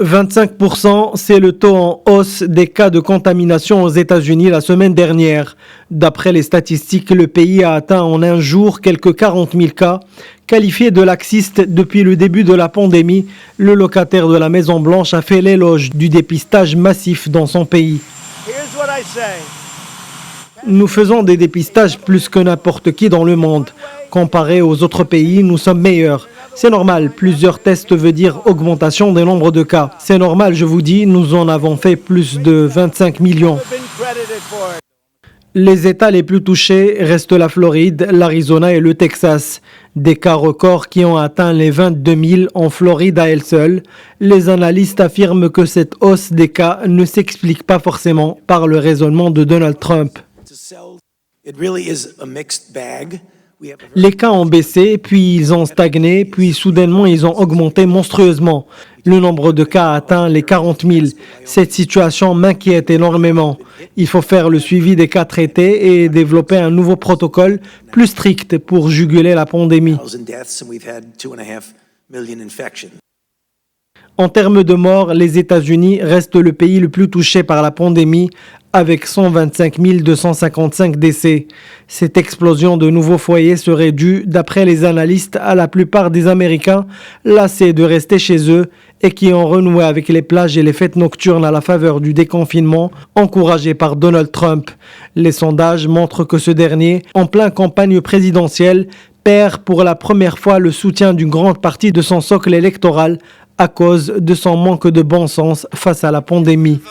25%, c'est le taux en hausse des cas de contamination aux États-Unis la semaine dernière. D'après les statistiques, le pays a atteint en un jour quelques 40 000 cas. Qualifié de laxiste depuis le début de la pandémie, le locataire de la Maison-Blanche a fait l'éloge du dépistage massif dans son pays. Nous faisons des dépistages plus que n'importe qui dans le monde. Comparé aux autres pays, nous sommes meilleurs. C'est normal, plusieurs tests veut dire augmentation des nombres de cas. C'est normal, je vous dis, nous en avons fait plus de 25 millions. Les États les plus touchés restent la Floride, l'Arizona et le Texas. Des cas records qui ont atteint les 22 000 en Floride à elle seule. Les analystes affirment que cette hausse des cas ne s'explique pas forcément par le raisonnement de Donald Trump. Les cas ont baissé, puis ils ont stagné, puis soudainement ils ont augmenté monstrueusement. Le nombre de cas a atteint les 40 000. Cette situation m'inquiète énormément. Il faut faire le suivi des cas traités et développer un nouveau protocole plus strict pour juguler la pandémie. En termes de morts, les États-Unis restent le pays le plus touché par la pandémie, avec 125 255 décès. Cette explosion de nouveaux foyers serait due, d'après les analystes, à la plupart des Américains lassés de rester chez eux et qui ont renoué avec les plages et les fêtes nocturnes à la faveur du déconfinement encouragé par Donald Trump. Les sondages montrent que ce dernier, en pleine campagne présidentielle, perd pour la première fois le soutien d'une grande partie de son socle électoral à cause de son manque de bon sens face à la pandémie.